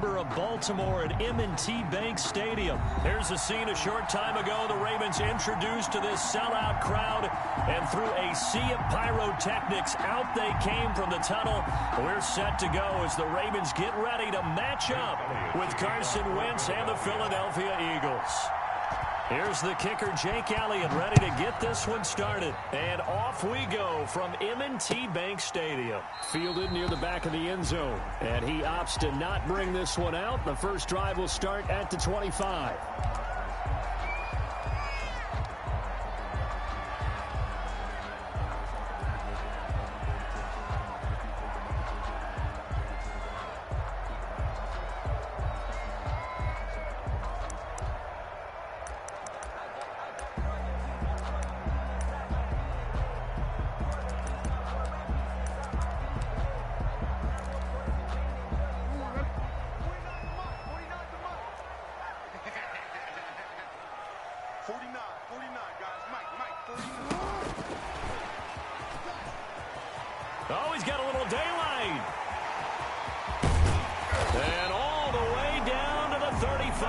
harbor of Baltimore at M&T Bank Stadium. Here's a scene a short time ago. The Ravens introduced to this sellout crowd, and through a sea of pyrotechnics, out they came from the tunnel. We're set to go as the Ravens get ready to match up with Carson Wentz and the Philadelphia Eagles. Here's the kicker, Jake Elliott, ready to get this one started. And off we go from M&T Bank Stadium. Fielded near the back of the end zone. And he opts to not bring this one out. The first drive will start at the 25. Oh, he's got a little daylight. And all the way down to the 35.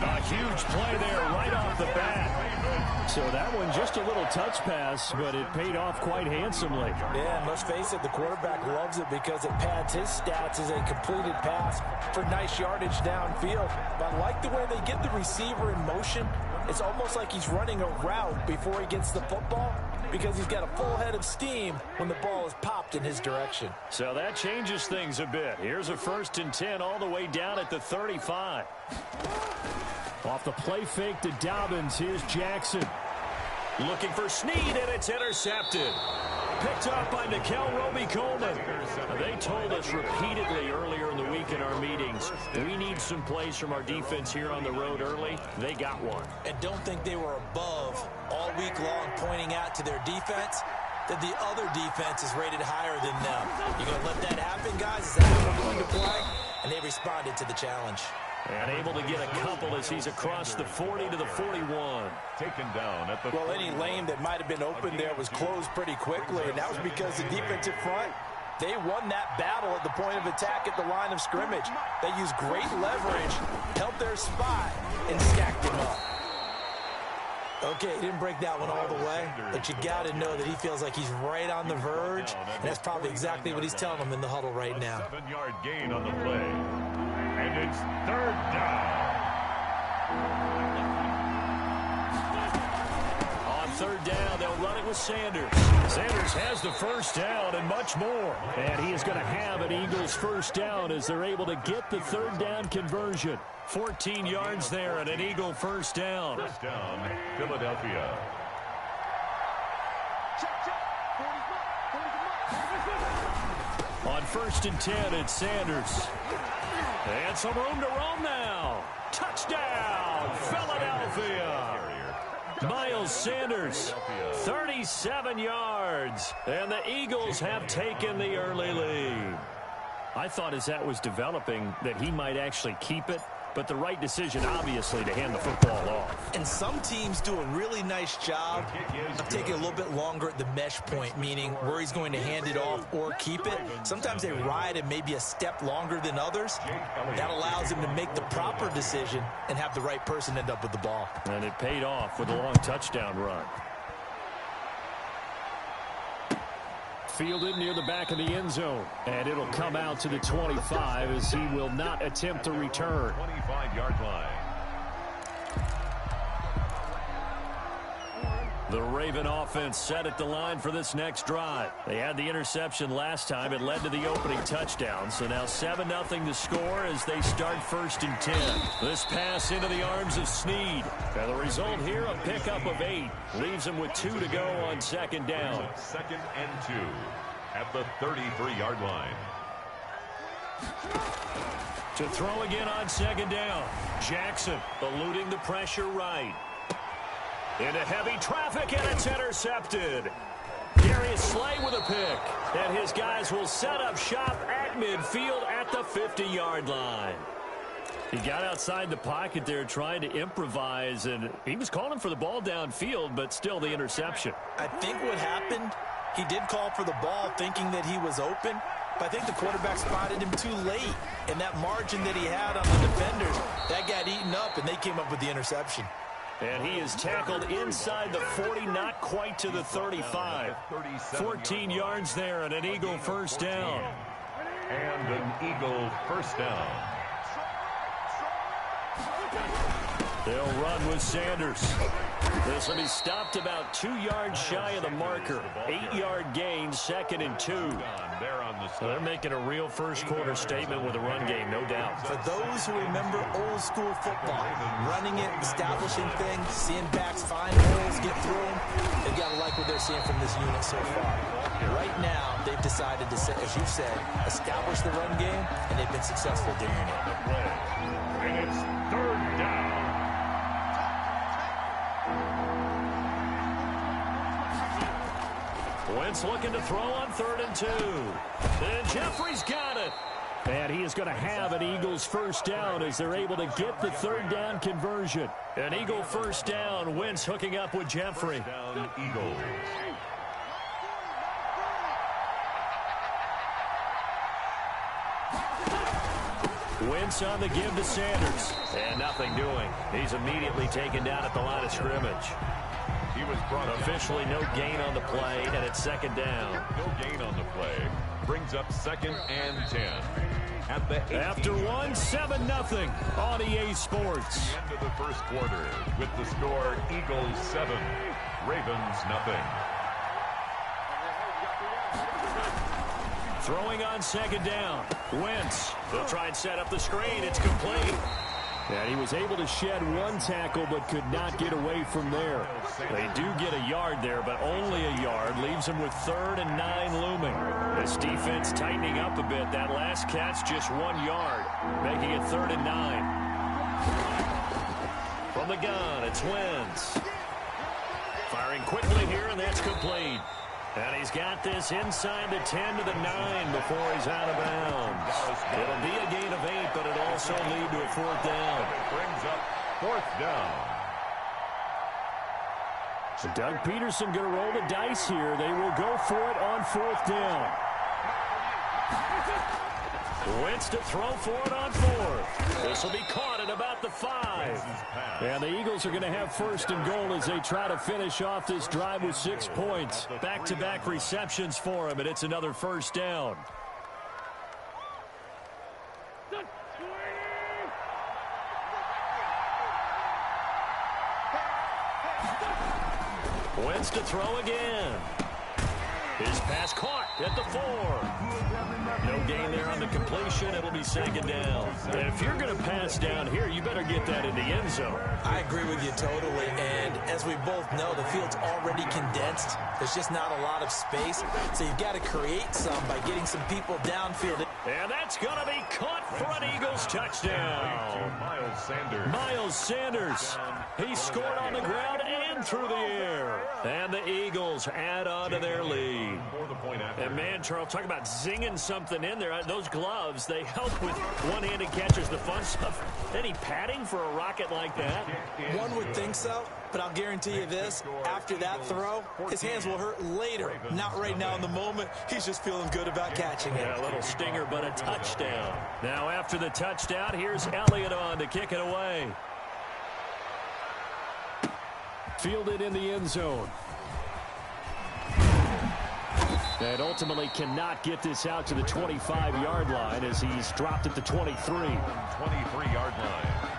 A huge play there right off the bat. So that one just a little touch pass, but it paid off quite handsomely. Yeah, and let's face it, the quarterback loves it because it pads his stats as a completed pass for nice yardage downfield. But I like the way they get the receiver in motion. It's almost like he's running a route before he gets the football, because he's got a full head of steam when the ball is popped in his direction. So that changes things a bit. Here's a 1st and 10 all the way down at the 35. Off the play fake to Dobbins, here's Jackson. Looking for Snead, and it's intercepted. Picked up by Nickel Roby-Coleman. They told us repeatedly earlier in the week in our meetings, we need some plays from our defense here on the road early. They got one. And don't think they were above all week long pointing out to their defense that the other defense is rated higher than them. You going to let that happen, guys? Is that how we're going to play? And they responded to the challenge. And able to get a couple as he's across the 40 to the 41. Taken down at the Well, any lane that might have been open there was closed pretty quickly, and that was because the defensive front, they won that battle at the point of attack at the line of scrimmage. They used great leverage, held their spot, and stacked him up. Okay, he didn't break that one all the way, but you got to know that he feels like he's right on the verge, and that's probably exactly what he's telling them in the huddle right now. 7-yard gain on the play. And it's 3rd down. On 3rd down, they'll run it with Sanders. Sanders has the first down and much more. And he is going to have an Eagles first down as they're able to get the 3rd down conversion. 14 yards there and an Eagle first down. First down, Philadelphia. On 1st and 10, it's Sanders. And some room to roam now. Touchdown, Philadelphia. Miles Sanders, 37 yards. And the Eagles have taken the early lead. I thought as that was developing that he might actually keep it, but the right decision, obviously, to hand the football off. And some teams do a really nice job of taking a little bit longer at the mesh point, meaning where he's going to hand it off or keep it. Sometimes they ride it maybe a step longer than others. That allows him to make the proper decision and have the right person end up with the ball. And it paid off with a long touchdown run. Fielded near the back of the end zone. And it'll come out to the 25 as he will not attempt to return. 25-yard line. The Raven offense set at the line for this next drive. They had the interception last time. It led to the opening touchdown. So now 7-0 to score as they start 1st and 10. This pass into the arms of Snead. And the result here, a pickup of 8. Leaves him with 2 to go on 2nd down. 2nd and 2 at the 33-yard line. To throw again on 2nd down. Jackson eluding the pressure right. Into heavy traffic, and it's intercepted. Darius Slay with a pick. And his guys will set up shop at midfield at the 50-yard line. He got outside the pocket there trying to improvise, and he was calling for the ball downfield, but still the interception. I think what happened, he did call for the ball thinking that he was open, but I think the quarterback spotted him too late. And that margin that he had on the defenders, that got eaten up, and they came up with the interception. And he is tackled inside the 40, not quite to the 35. 14 yards there and an Eagle first down. And an Eagle first down. They'll run with Sanders. This will be stopped about 2 yards shy of the marker. 8-yard gain, 2nd and 2. They're making a real first quarter statement with a run game, no doubt. For those who remember old school football, running it, establishing things, seeing backs find holes, get through them, they've got to like what they're seeing from this unit so far. Right now, they've decided to, as you said, establish the run game, and they've been successful doing it. And it's 3rd down. Wentz looking to throw on 3rd and 2. And Jeffrey's got it. And he is going to have an Eagles first down as they're able to get the 3rd down conversion. An Eagle first down. Wentz hooking up with Jeffrey. First down, Eagles. Wentz on the give to Sanders. And nothing doing. He's immediately taken down at the line of scrimmage. He was brought officially no gain on the play, and it's 2nd down. No gain on the play. Brings up 2nd and 10. At the 18. After 1-7-0 on EA Sports. At the end of the first quarter with the score Eagles 7, Ravens nothing. Throwing on 2nd down. Wentz. They'll try and set up the screen. It's complete. And he was able to shed 1 tackle but could not get away from there. They do get a yard there, but only a yard. Leaves him with 3rd and 9 looming. This defense tightening up a bit. That last catch just 1 yard, making it 3rd and 9. From the gun, it's Wentz. Firing quickly here, and that's complete. And he's got this inside the 10 to the 9 before he's out of bounds. It'll be a gain of 8, but it'll also lead to a 4th down. It brings up 4th down. So Doug Peterson going to roll the dice here. They will go for it on 4th down. Wentz to throw for it on 4th. This will be caught at about the 5. And the Eagles are going to have 1st and goal as they try to finish off this drive with 6 points. Back-to-back receptions for him, and it's another 1st down. Wentz to throw again. His pass caught at the 4. No gain there on the completion. It'll be 2nd down. And if you're going to pass down here, you better get that in the end zone. I agree with you totally. And as we both know, the field's already condensed. There's just not a lot of space. So you've got to create some by getting some people downfield. And that's going to be caught for an Eagles touchdown. Miles Sanders. Miles Sanders. He scored on the ground and through the air. And the Eagles add on to their lead. And man, Charles, talk about zinging something in there. Those gloves, they help with one-handed catches, the fun stuff. Any padding for a rocket like that? One would think so, but I'll guarantee you this. After that throw, his hands will hurt later. Not right now in the moment. He's just feeling good about catching it. Yeah, a little stinger, but a touchdown. Now after the touchdown, here's Elliott on to kick it away. Fielded in the end zone. And ultimately cannot get this out to the 25-yard line as he's dropped at the 23. 23-yard line.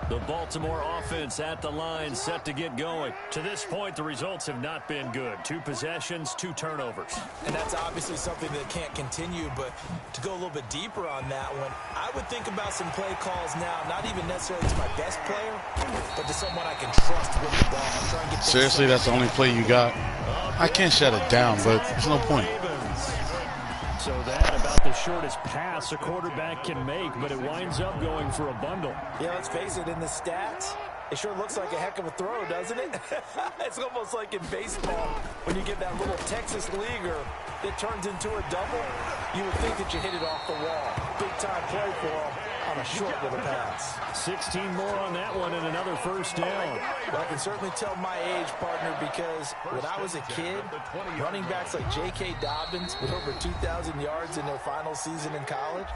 The Baltimore offense at the line, set to get going. To this point, the results have not been good. 2 possessions, 2 turnovers. And that's obviously something that can't continue, but to go a little bit deeper on that one, I would think about some play calls now, not even necessarily to my best player, but to someone I can trust with the ball. I'm trying to get seriously, that's the only play you got? I can't shut it down, but there's no point. So that about the shortest pass a quarterback can make, but it winds up going for a bundle. Yeah, let's face it, in the stats, it sure looks like a heck of a throw, doesn't it? It's almost like in baseball when you get that little Texas leaguer that turns into a double. You would think that you hit it off the wall. Big time play for him. on a short little pass. 16 more on that one and another first down. Well, I can certainly tell my age, partner, because when I was a kid, running backs like J.K. Dobbins with over 2,000 yards in their final season in college,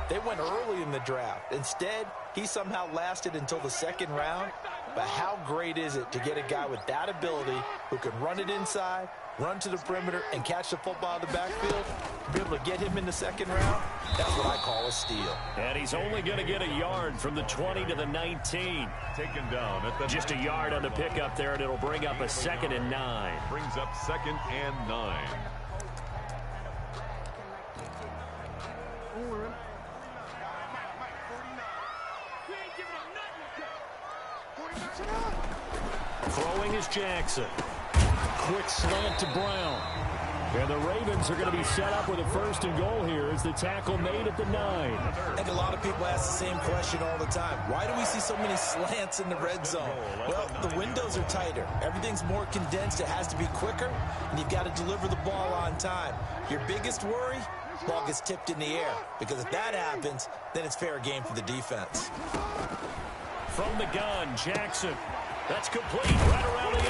they went early in the draft. Instead, he somehow lasted until the second round. But how great is it to get a guy with that ability who can run it inside, run to the perimeter, and catch the football in the backfield? Be able to get him in the second round, that's what I call a steal. And he's only going to get a yard from the 20 to the 19. Taken down at the Just a yard on the pickup there, and it'll bring up a 2nd and 9. brings up 2nd and 9. Throwing is Jackson. Quick slant to Brown. And the Ravens are going to be set up with a 1st and goal here as the tackle made at the 9. I think a lot of people ask the same question all the time. Why do we see so many slants in the red zone? Well, the windows are tighter. Everything's more condensed. It has to be quicker, and you've got to deliver the ball on time. Your biggest worry? Ball gets tipped in the air, because if that happens, then it's fair game for the defense. From the gun, Jackson. That's complete right around the 8.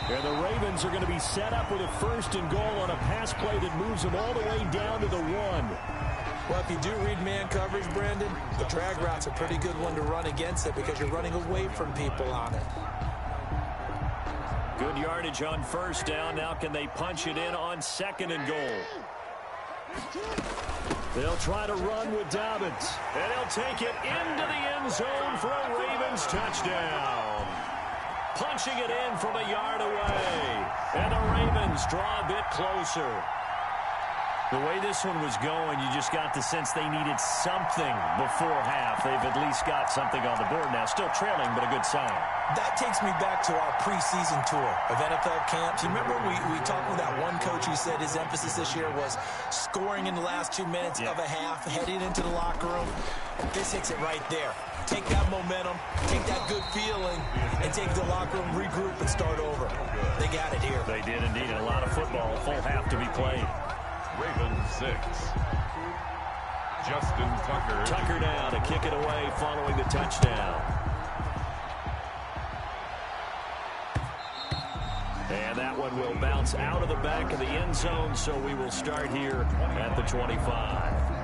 And the Ravens are going to be set up with a 1st and goal on a pass play that moves them all the way down to the 1. Well, if you do read man coverage, Brandon, the drag route's a pretty good one to run against it because you're running away from people on it. Good yardage on 1st down. Now can they punch it in on 2nd and goal? They'll try to run with Dobbins. And he'll take it into the end zone for a Ravens touchdown. Punching it in from a yard away. And the Ravens draw a bit closer. The way this one was going, you just got the sense they needed something before half. They've at least got something on the board now. Still trailing, but a good sign. That takes me back to our preseason tour of NFL camps. You remember we talked with that one coach who said his emphasis this year was scoring in the last 2 minutes of a half, heading into the locker room. This hits it right there. Take that momentum, take that good feeling, and take the locker room, regroup, and start over. They got it here. They did indeed. A lot of football, full half to be played. Ravens 6. Justin Tucker. Tucker now to kick it away following the touchdown. And that one will bounce out of the back of the end zone, so we will start here at the 25.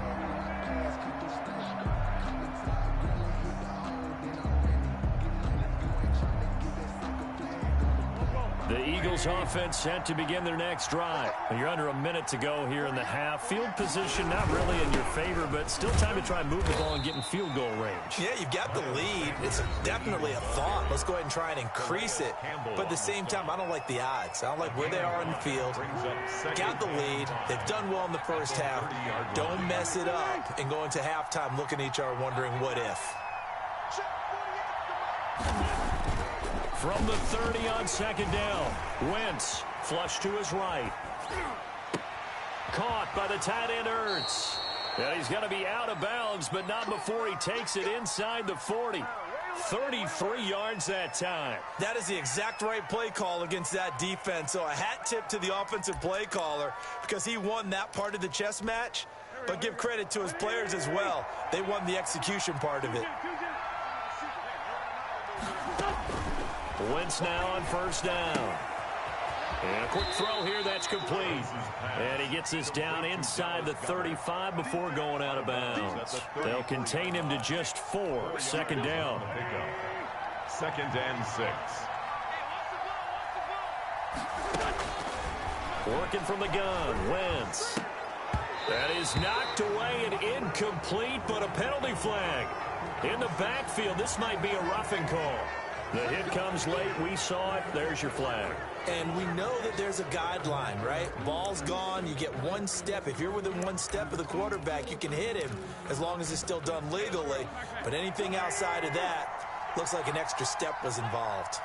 The Eagles offense set to begin their next drive. You're under a minute to go here in the half. Field position not really in your favor, but still time to try and move the ball and get in field goal range. Yeah, you've got the lead. It's definitely a thought. Let's go ahead and try and increase it. But at the same time, I don't like the odds. I don't like where they are on the field. Got the lead. They've done well in the first half. Don't mess it up and go into halftime looking at each other wondering what if. From the 30 on 2nd down, Wentz flush to his right. Caught by the tight end Ertz. And he's going to be out of bounds, but not before he takes it inside the 40. 33 yards that time. That is the exact right play call against that defense. So a hat tip to the offensive play caller because he won that part of the chess match. But give credit to his players as well. They won the execution part of it. Wentz now on 1st down. And a quick throw here that's complete. And he gets this down inside the 35 before going out of bounds. They'll contain him to just 4. 2nd down. 2nd and 6. Working from the gun, Wentz. That is knocked away and incomplete, but a penalty flag. In the backfield, this might be a roughing call. The hit comes late. We saw it. There's your flag. And we know that there's a guideline, right? Ball's gone. You get 1 step. If you're within 1 step of the quarterback, you can hit him as long as it's still done legally. But anything outside of that, looks like an extra step was involved.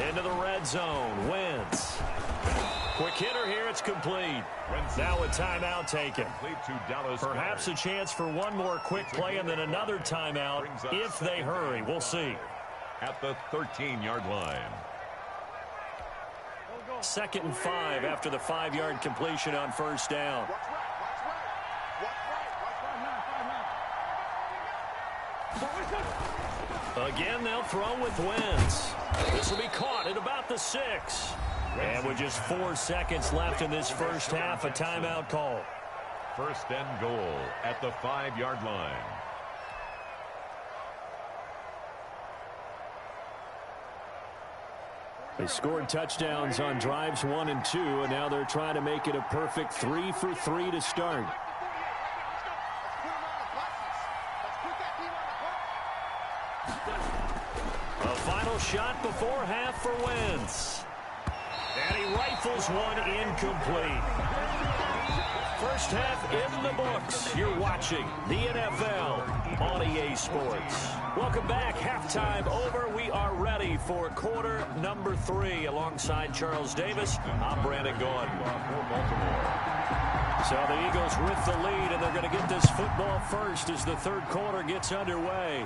Into the red zone. Wentz. Quick hitter here. It's complete. Now a timeout taken. Perhaps a chance for one more quick play and then another timeout if they hurry. We'll see. At the 13-yard line. 2nd and 5 after the 5-yard completion on 1st down. Again, they'll throw with Wentz. This will be caught at about the 6. And with just 4 seconds left in this first half, a timeout call. First and goal at the 5-yard line. They scored touchdowns on drives 1 and 2, and now they're trying to make it a perfect 3 for 3 to start. A final shot before half for Wentz. And he rifles one incomplete. First half in the books. You're watching the NFL on EA Sports. Welcome back. Halftime over. We are ready for quarter number 3. Alongside Charles Davis, I'm Brandon Gaughan. So the Eagles with the lead, and they're going to get this football first as the third quarter gets underway.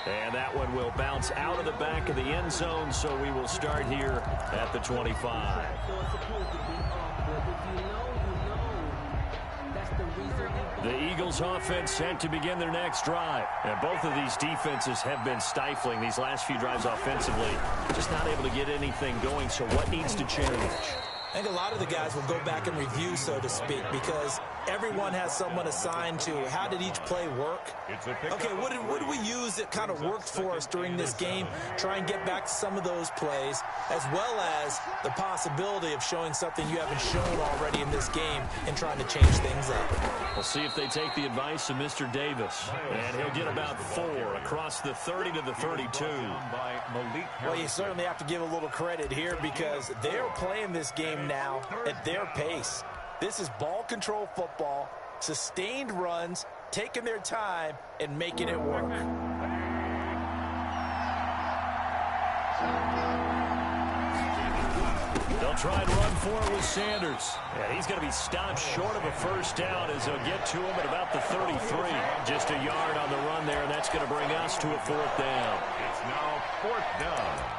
And that one will bounce out of the back of the end zone, so we will start here at the 25. The Eagles offense set to begin their next drive. And both of these defenses have been stifling these last few drives offensively. Just not able to get anything going, so what needs to change? I think a lot of the guys will go back and review, so to speak, because everyone has someone assigned to how did each play work. Okay, what did we use that kind of worked for us during this game? Try and get back to some of those plays, as well as the possibility of showing something you haven't shown already in this game and trying to change things up. We'll see if they take the advice of Mr. Davis. And he'll get about 4 across the 30 to the 32. Well, you certainly have to give a little credit here because they're playing this game now at their pace. This is ball control football, sustained runs, taking their time, and making it work. They'll try and run for it with Sanders. And he's going to be stopped short of a first down as they'll get to him at about the 33. Just a yard on the run there, and that's going to bring us to a 4th down. It's now 4th down.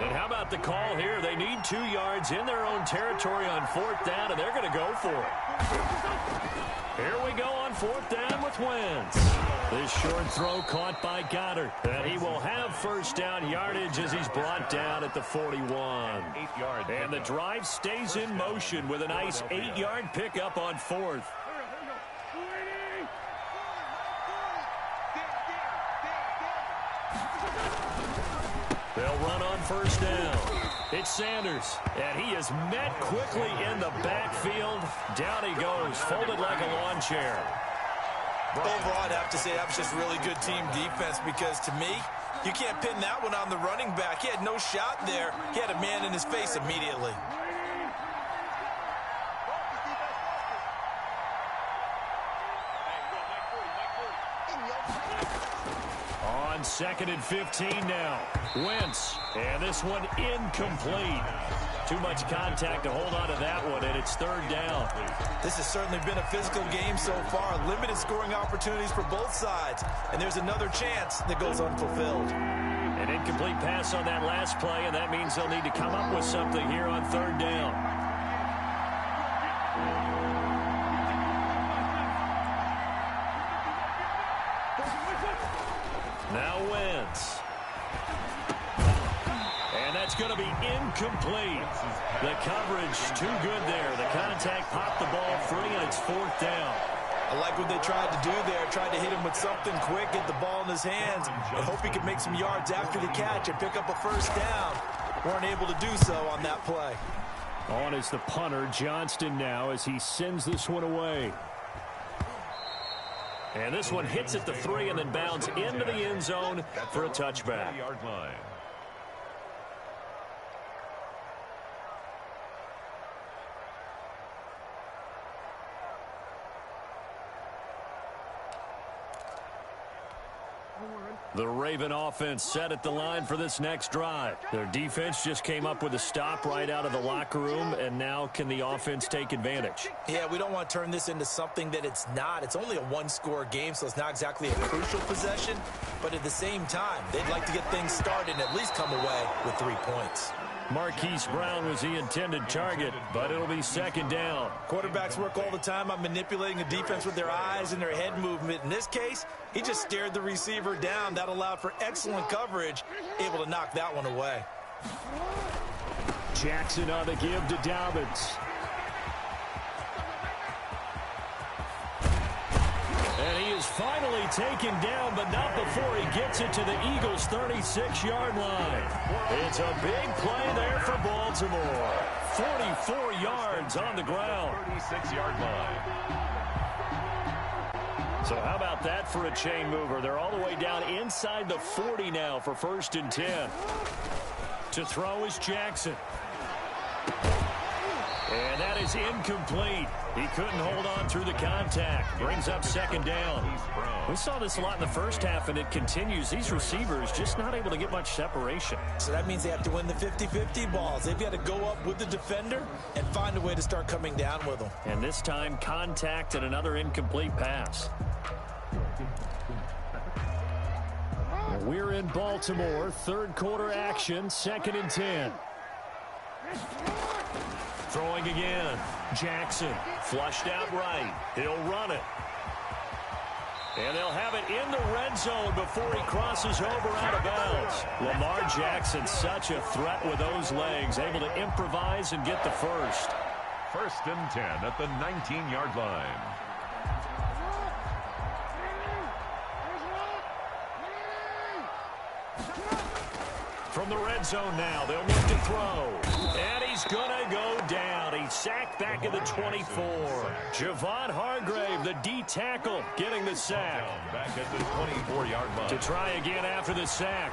And how about the call here? They need 2 yards in their own territory on 4th down, and they're going to go for it. Here we go on 4th down with Wentz. This short throw caught by Goddard. And he will have first down yardage as he's brought down at the 41. And the drive stays in motion with a nice 8-yard pickup on 4th. They'll run on first down. It's Sanders, and he is met quickly in the backfield. Down he goes, folded like a lawn chair. Overall, I'd have to say that was just really good team defense because, to me, you can't pin that one on the running back. He had no shot there. He had a man in his face immediately. On 2nd and 15 now. Wentz, and this one incomplete. Too much contact to hold on to that one, and it's 3rd down. This has certainly been a physical game so far. Limited scoring opportunities for both sides. And there's another chance that goes unfulfilled. An incomplete pass on that last play, and that means they'll need to come up with something here on 3rd down. Now Wentz. And that's going to be incomplete. The coverage too good there. The contact popped the ball free, and it's 4th down. I like what they tried to do there. Tried to hit him with something quick, get the ball in his hands, and hope he could make some yards after the catch and pick up a first down. Weren't able to do so on that play. On is the punter, Johnston, now as he sends this one away. And this one hits at the 3 and then bounds into the end zone for a touchback. The Raven offense set at the line for this next drive. Their defense just came up with a stop right out of the locker room, and now can the offense take advantage? Yeah, we don't want to turn this into something that it's not. It's only a one-score game, so it's not exactly a crucial possession. But at the same time, they'd like to get things started and at least come away with 3 points. Marquise Brown was the intended target, but it'll be second down. Quarterbacks work all the time on manipulating the defense with their eyes and their head movement. In this case, he just stared the receiver down. That allowed for excellent coverage, able to knock that one away. Jackson on the give to Dobbins. And he is finally taken down, but not before he gets it to the Eagles' 36-yard line. It's a big play there for Baltimore. 44 yards on the ground. 36-yard line. So how about that for a chain mover? They're all the way down inside the 40 now for 1st and 10. To throw is Jackson. And that is incomplete. He couldn't hold on through the contact. Brings up second down. We saw this a lot in the first half, and it continues. These receivers just not able to get much separation. So that means they have to win the 50-50 balls. They've got to go up with the defender and find a way to start coming down with them. And this time, contact and another incomplete pass. We're in Baltimore. Third quarter action, 2nd and 10. Throwing again. Jackson flushed out right. He'll run it. And they'll have it in the red zone before he crosses over out of bounds. Lamar Jackson, such a threat with those legs, able to improvise and get the first. 1st and 10 at the 19-yard line. From the red zone now, they'll need to throw. And he's going to go down. He's sacked back at the 24. Javon Hargrave, the D tackle, getting the sack. Back at the 24-yard line. To try again after the sack.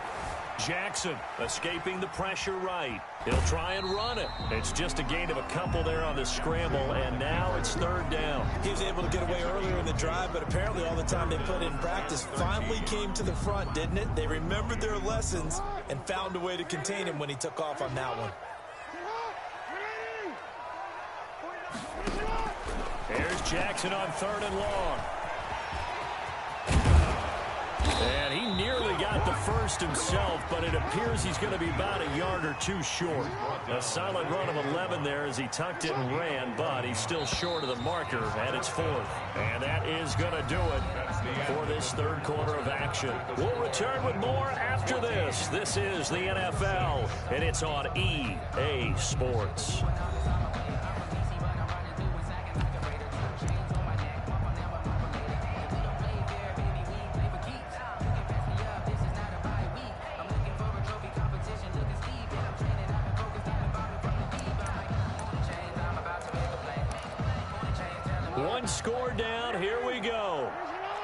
Jackson escaping the pressure right. He'll try and run it. It's just a gain of a couple there on the scramble, and now it's 3rd down. He was able to get away earlier in the drive, but apparently all the time they put in practice finally came to the front, didn't it? They remembered their lessons and found a way to contain him when he took off on that one. Here's Jackson on 3rd and long. And he nearly got the first himself, but it appears he's going to be about a yard or two short. A solid run of 11 there as he tucked it and ran, but he's still short of the marker, and it's 4th. And that is going to do it for this third quarter of action. We'll return with more after this. This is the NFL, and it's on EA Sports. One score down. Here we go.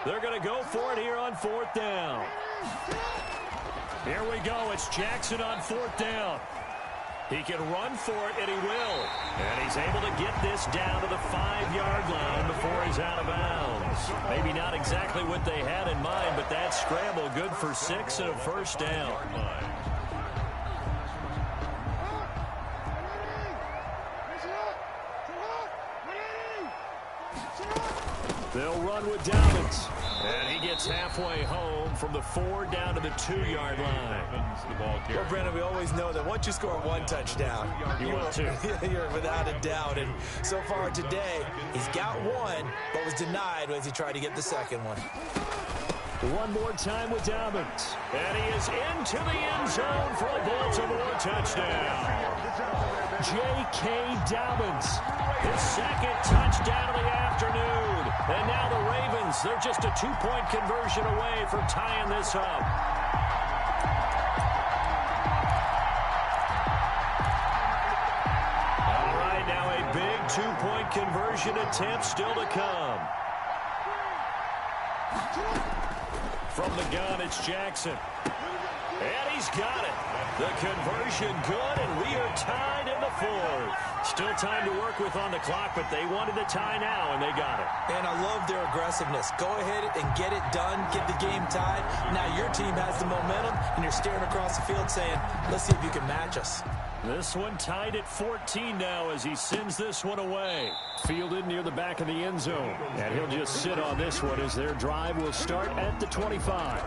They're going to go for it here on 4th down. Here we go. It's Jackson on 4th down. He can run for it, and he will. And he's able to get this down to the 5-yard line before he's out of bounds. Maybe not exactly what they had in mind, but that scramble good for 6 and a 1st down. They'll run with Dobbins. And he gets halfway home from the 4 down to the 2-yard line. Well, Brandon, we always know that once you score one touchdown, you will too. You're without a doubt. And so far today, he's got one, but was denied as he tried to get the second one. One more time with Dobbins. And he is into the end zone for a Baltimore touchdown. J.K. Dobbins, his 2nd touchdown of the afternoon. And now the Ravens, they're just a 2-point conversion away from tying this up. All right, now a big 2-point conversion attempt still to come. From the gun, it's Jackson. And he's got it. The conversion good, and we are tied in the 4th. Still time to work with on the clock, but they wanted the tie now, and they got it. And I love their aggressiveness. Go ahead and get it done, get the game tied. Now your team has the momentum, and you're staring across the field saying, let's see if you can match us. This one tied at 14 now as he sends this one away. Fielded near the back of the end zone. And he'll just sit on this one as their drive will start at the 25.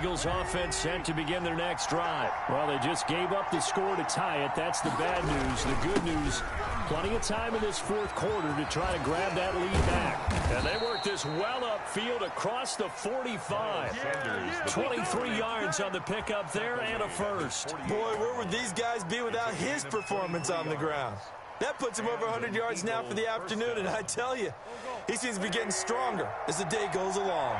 Eagles offense set to begin their next drive. Well, they just gave up the score to tie it. That's the bad news. The good news, plenty of time in this fourth quarter to try to grab that lead back. And they work this well upfield across the 45. 23 yards on the pickup there and a first. Boy, where would these guys be without his performance on the ground? That puts him over 100 yards now for the afternoon, and I tell you, he seems to be getting stronger as the day goes along.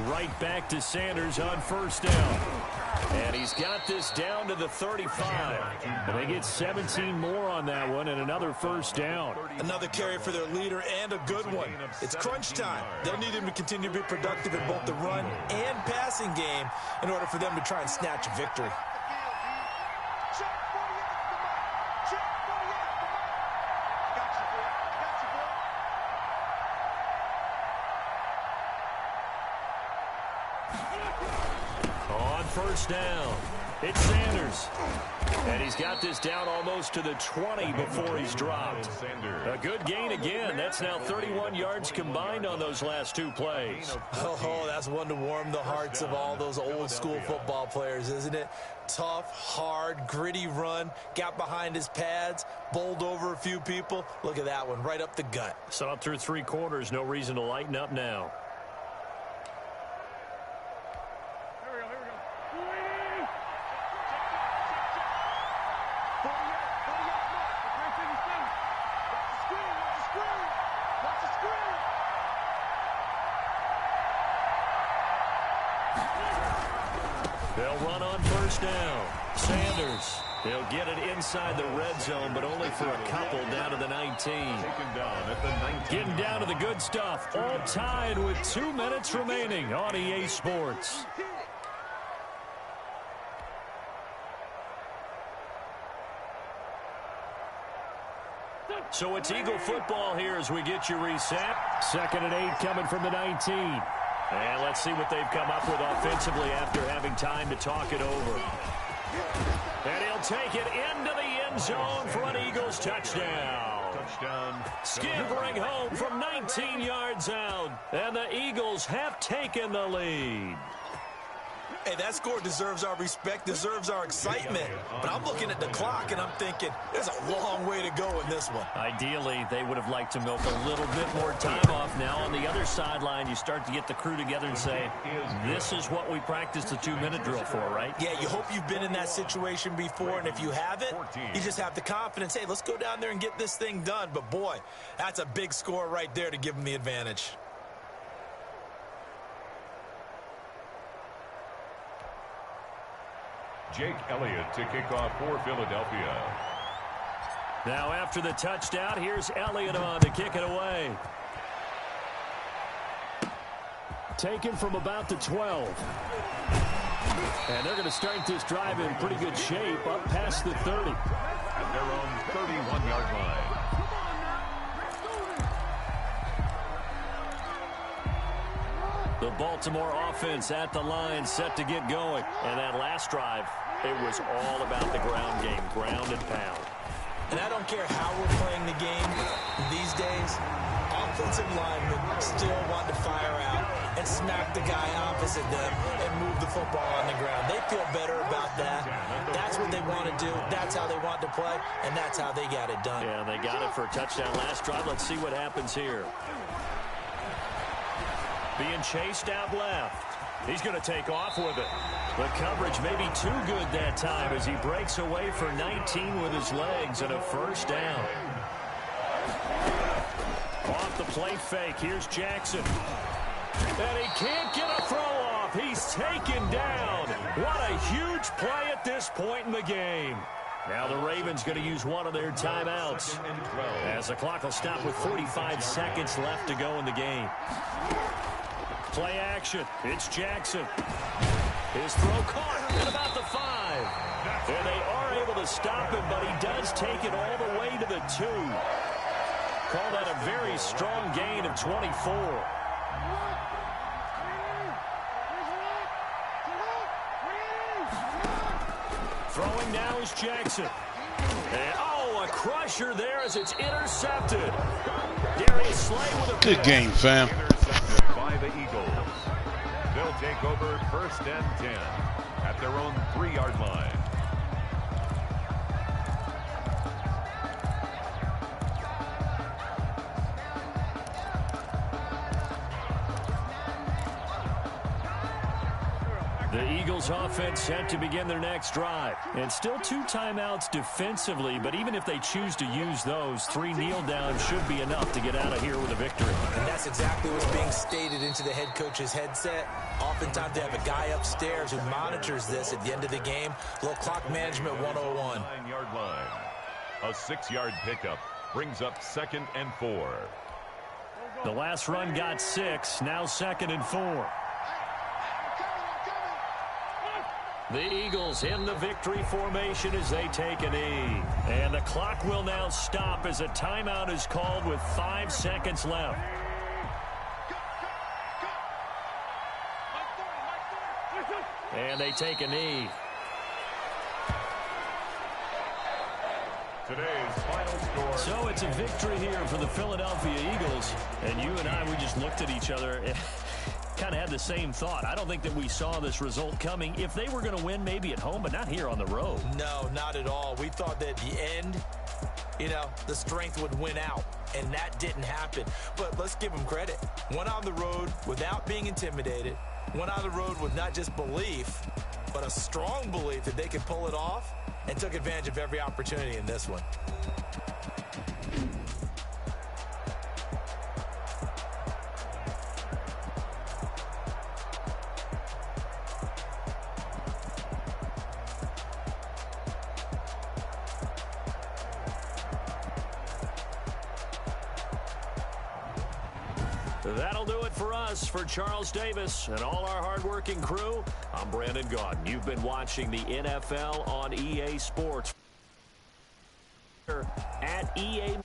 Right back to Sanders on first down. And he's got this down to the 35. And they get 17 more on that one and another first down. Another carry for their leader and a good one. It's crunch time. They'll need him to continue to be productive in both the run and passing game in order for them to try and snatch a victory. First down. It's Sanders. And he's got this down almost to the 20 before he's dropped. A good gain again. That's now 31 yards combined on those last two plays. Oh, that's one to warm the hearts of all those old school football players, isn't it? Tough, hard, gritty run. Got behind his pads, bowled over a few people. Look at that one, right up the gut. So up through three quarters, no reason to lighten up now. They'll run on first down. Sanders. They'll get it inside the red zone, but only for a couple down to the 19. Getting down to the good stuff. All tied with 2 minutes remaining on EA Sports. So it's Eagle football here as we get you reset. 2nd and 8 coming from the 19. And let's see what they've come up with offensively after having time to talk it over. And he'll take it into the end zone for an Eagles touchdown. Scampering home from 19 yards out. And the Eagles have taken the lead. Hey, that score deserves our respect, deserves our excitement. But I'm looking at the clock, and I'm thinking there's a long way to go in this one. Ideally, they would have liked to milk a little bit more time off. Now, on the other sideline, you start to get the crew together and say, this is what we practiced the 2-minute drill for, right? Yeah, you hope you've been in that situation before, and if you haven't, you just have the confidence, hey, let's go down there and get this thing done. But, boy, that's a big score right there to give them the advantage. Jake Elliott to kick off for Philadelphia. Now after the touchdown, here's Elliott on to kick it away. Taken from about the 12. And they're going to start this drive in pretty good shape up past the 30. At their own 31-yard line. The Baltimore offense at the line set to get going. And that last drive, it was all about the ground game, ground and pound. And I don't care how we're playing the game these days, offensive linemen still want to fire out and smack the guy opposite them and move the football on the ground. They feel better about that. That's what they want to do. That's how they want to play, and that's how they got it done. Yeah, they got it for a touchdown last drive. Let's see what happens here. Being chased out left. He's going to take off with it. The coverage may be too good that time as he breaks away for 19 with his legs and a first down. Off the play fake. Here's Jackson. And he can't get a throw off. He's taken down. What a huge play at this point in the game. Now the Ravens going to use one of their timeouts as the clock will stop with 45 seconds left to go in the game. Play action. It's Jackson. His throw caught at about the 5. And they are able to stop him, but he does take it all the way to the 2. Call that a very strong gain of 24. Throwing now is Jackson. And, oh, a crusher there as it's intercepted. Darius Slay with a Good game, fam. Intercepted by the Eagles. They'll take over 1st and 10 at their own 3-yard line. The Eagles offense set to begin their next drive. And still 2 timeouts defensively, but even if they choose to use those, 3 kneel downs should be enough to get out of here with a victory. And that's exactly what's being stated into the head coach's headset. Oftentimes they have a guy upstairs who monitors this at the end of the game. A little clock management 101. 9-yard line. A 6-yard pickup brings up 2nd and 4. The last run got 6, now 2nd and 4. The Eagles in the victory formation as they take a knee. And the clock will now stop as a timeout is called with 5 seconds left. And they take a knee. Today's final score. So it's a victory here for the Philadelphia Eagles. And you and I, we just looked at each other. Kind of had the same thought. I don't think that we saw this result coming. If they were going to win, maybe at home, but not here on the road. No, not at all. We thought that at the end, the strength would win out, and that didn't happen. But let's give them credit. Went on the road without being intimidated. Went on the road with not just belief, but a strong belief that they could pull it off, and took advantage of every opportunity in this one. That'll do it for us. For Charles Davis and all our hardworking crew, I'm Brandon Gaudin. You've been watching the NFL on EA Sports at EA.